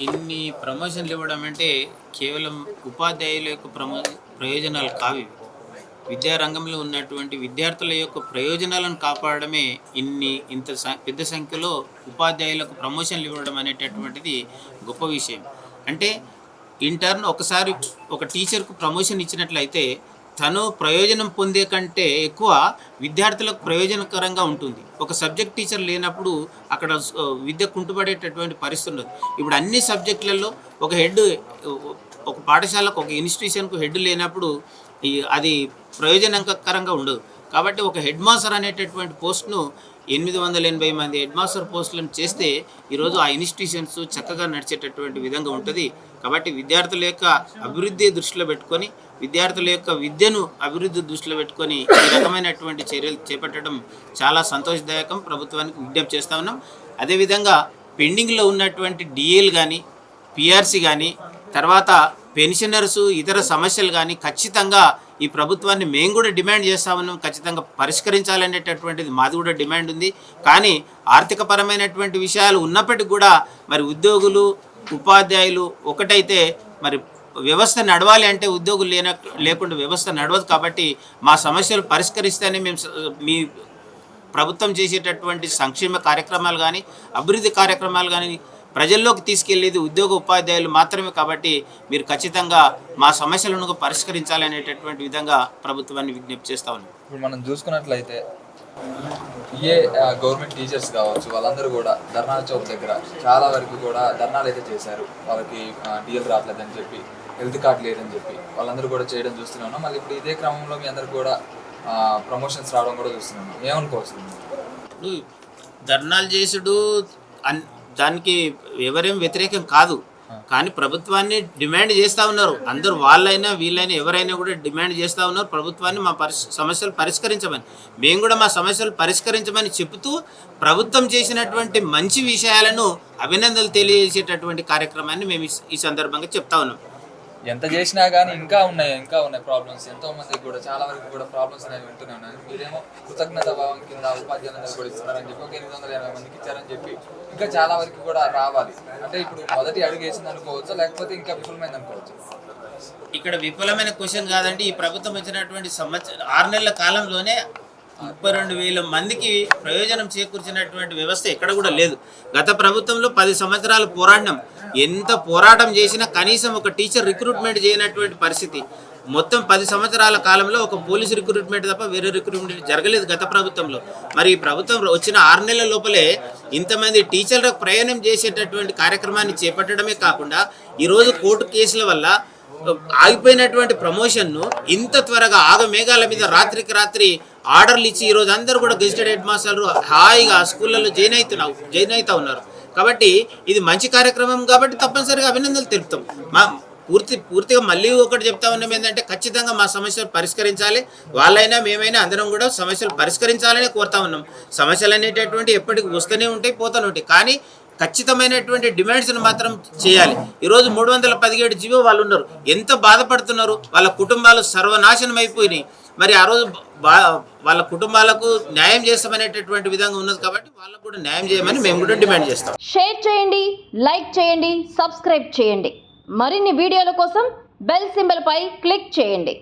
ఇన్ని ప్రమోషన్లు ఇవ్వడం అంటే కేవలం ఉపాధ్యాయుల యొక్క ప్రయోజనాలు కావు. విద్యారంగంలో ఉన్నటువంటి విద్యార్థుల యొక్క ప్రయోజనాలను కాపాడడమే ఇంత పెద్ద సంఖ్యలో ఉపాధ్యాయులకు ప్రమోషన్లు ఇవ్వడం అనేటటువంటిది గొప్ప విషయం. అంటే ఇంటర్న్ ఒకసారి ఒక టీచర్కు ప్రమోషన్ ఇచ్చినట్లయితే తను ప్రయోజనం పొందే కంటే ఎక్కువ విద్యార్థులకు ప్రయోజనకరంగా ఉంటుంది. ఒక సబ్జెక్ట్ టీచర్ లేనప్పుడు అక్కడ విద్య కుంటుపడేటటువంటి పరిస్థితి ఉండదు. ఇప్పుడు అన్ని సబ్జెక్టులలో ఒక హెడ్, ఒక పాఠశాలకు ఒక ఇన్స్టిట్యూషన్కు హెడ్ లేనప్పుడు అది ప్రయోజనకరంగా ఉండదు. కాబట్టి ఒక హెడ్ మాస్టర్ అనేటటువంటి పోస్ట్ను 880 మంది హెడ్ మాస్టర్ పోస్టులను చేస్తే ఈరోజు ఆ ఇన్స్టిట్యూషన్స్ చక్కగా నడిచేటటువంటి విధంగా ఉంటుంది. కాబట్టి విద్యార్థుల యొక్క అభివృద్ధి దృష్టిలో పెట్టుకొని, విద్యార్థుల యొక్క విద్యను అభివృద్ధి దృష్టిలో పెట్టుకొని ఈ రకమైనటువంటి చర్యలు చేపట్టడం చాలా సంతోషదాయకం. ప్రభుత్వానికి విజ్ఞప్తి చేస్తూ ఉన్నాం. అదేవిధంగా పెండింగ్లో ఉన్నటువంటి డిఏలు కానీ, పిఆర్సీ కానీ, తర్వాత పెన్షనర్సు ఇతర సమస్యలు కానీ ఖచ్చితంగా ఈ ప్రభుత్వాన్ని మేము కూడా డిమాండ్ చేస్తా ఉన్నాం. ఖచ్చితంగా పరిష్కరించాలనేటటువంటిది మాది కూడా డిమాండ్ ఉంది. కానీ ఆర్థికపరమైనటువంటి విషయాలు ఉన్నప్పటికీ కూడా మరి ఉద్యోగులు, ఉపాధ్యాయులు ఒకటైతే మరి వ్యవస్థ నడవాలి అంటే ఉద్యోగులు లేకుండా వ్యవస్థ నడవదు. కాబట్టి మా సమస్యలు పరిష్కరిస్తేనే మేము మీ ప్రభుత్వం చేసేటటువంటి సంక్షేమ కార్యక్రమాలు కానీ, అభివృద్ధి కార్యక్రమాలు కానీ ప్రజల్లోకి తీసుకెళ్లేది ఉద్యోగ ఉపాధ్యాయులు మాత్రమే. కాబట్టి మీరు ఖచ్చితంగా మా సమస్యలను పరిష్కరించాలనేటటువంటి విధంగా ప్రభుత్వాన్ని విజ్ఞప్తి చేస్తా ఉన్నాం. ఇప్పుడు మనం చూసుకున్నట్లయితే గవర్నమెంట్ టీచర్స్ కావచ్చు, వాళ్ళందరూ కూడా ధర్నా చౌక్ దగ్గర చాలా వరకు కూడా ధర్నాలు అయితే చేశారు. వాళ్ళకి డిఎల్ రావట్లేదని చెప్పి, హెల్త్ కార్డు లేదని చెప్పి వాళ్ళందరూ కూడా చేయడం చూస్తూనే ఉన్నాం. మళ్ళీ ఇప్పుడు ఇదే క్రమంలో మీ అందరికి కూడా ప్రమోషన్స్ రావడం కూడా చూస్తున్నాం. ఏమనుకోవచ్చు? ధర్నాలు చేసుడు దానికి ఎవరేం వ్యతిరేకం కాదు. కానీ ప్రభుత్వాన్ని డిమాండ్ చేస్తూ ఉన్నారు. అందరూ వాళ్ళైనా వీళ్ళైనా ఎవరైనా కూడా డిమాండ్ చేస్తూ ఉన్నారు ప్రభుత్వాన్ని మా సమస్యలు పరిష్కరించమని. మేము కూడా మా సమస్యలు పరిష్కరించమని చెబుతూ ప్రభుత్వం చేసినటువంటి మంచి విషయాలను అభినందనలు తెలియజేసేటటువంటి కార్యక్రమాన్ని మేము ఈ సందర్భంగా చెప్తా ఉన్నాం. ఎంత చేసినా కానీ ఇంకా ఉన్నాయి ప్రాబ్లమ్స్. ఎంతో మందికి కూడా చాలా వరకు కూడా ప్రాబ్లమ్స్ అనేవి వింటూనే ఉన్నాయి. మీరేమో కృతజ్ఞత భావం కింద ఉపాధ్యాయులందరూ కూడా ఇస్తున్నారని చెప్పి, ఒక 880 మందికి ఇచ్చారని చెప్పి ఇంకా చాలా వరకు కూడా రావాలి. అంటే ఇప్పుడు మొదటి అడుగు వేసింది అనుకోవచ్చు, లేకపోతే ఇంకా విఫలమైంది అనుకోవచ్చు? ఇక్కడ విఫలమైన క్వశ్చన్ కాదండి. ఈ ప్రభుత్వం వచ్చినటువంటి 6 నెలల కాలంలోనే 32,000 మందికి ప్రయోజనం చేకూర్చినటువంటి వ్యవస్థ ఎక్కడ కూడా లేదు. గత ప్రభుత్వంలో 10 సంవత్సరాలు పోరాడినాం. ఎంత పోరాటం చేసినా కనీసం ఒక టీచర్ రిక్రూట్మెంట్ చేయనటువంటి పరిస్థితి. మొత్తం 10 సంవత్సరాల కాలంలో ఒక పోలీసు రిక్రూట్మెంట్ తప్ప వేరే రిక్రూట్మెంట్ జరగలేదు గత ప్రభుత్వంలో. మరి ఈ ప్రభుత్వం వచ్చిన 6 నెలల లోపలే ఇంతమంది టీచర్లకు ప్రయాణం చేసేటటువంటి కార్యక్రమాన్ని చేపట్టడమే కాకుండా ఈరోజు కోర్టు కేసుల వల్ల ఆగిపోయినటువంటి ప్రమోషన్ను ఇంత త్వరగా ఆగమేఘాల మీద రాత్రికి రాత్రి ఆర్డర్లు ఇచ్చి ఈరోజు అందరూ కూడా గెజిటెడ్ హెడ్ మాస్టర్లు హాయిగా స్కూళ్ళలో జాయిన్ అవుతా ఉన్నారు. కాబట్టి ఇది మంచి కార్యక్రమం కాబట్టి తప్పనిసరిగా అభినందనలు తెలుపుతాం. పూర్తిగా మళ్ళీ ఒకటి చెప్తా ఉన్నాం ఏంటంటే ఖచ్చితంగా మా సమస్యలు పరిష్కరించాలి. వాళ్ళైనా మేమైనా అందరం కూడా సమస్యలు పరిష్కరించాలని కోరుతా ఉన్నాం. సమస్యలు అనేటటువంటి ఎప్పటికీ వస్తూనే ఉంటాయి, పోతూనే ఉంటాయి. కానీ ఖచ్చితమైనటువంటి డిమాండ్స్ను మాత్రం చేయాలి. ఈరోజు 317 జీవో వాళ్ళు ఉన్నారు. ఎంత బాధపడుతున్నారు. వాళ్ళ కుటుంబాలు సర్వనాశనం అయిపోయినాయి. మరి ఆ రోజు వాళ్ళ కుటుంబాలకు న్యాయం చేస్తామనేటటువంటి విధంగా ఉన్నది. కాబట్టి వాళ్ళకు కూడా న్యాయం చేయమని మేము కూడా డిమాండ్ చేస్తాం. షేర్ చేయండి, లైక్ చేయండి, సబ్స్క్రైబ్ చేయండి. మరిన్ని వీడియోల కోసం బెల్ సింబల్ పై క్లిక్ చేయండి.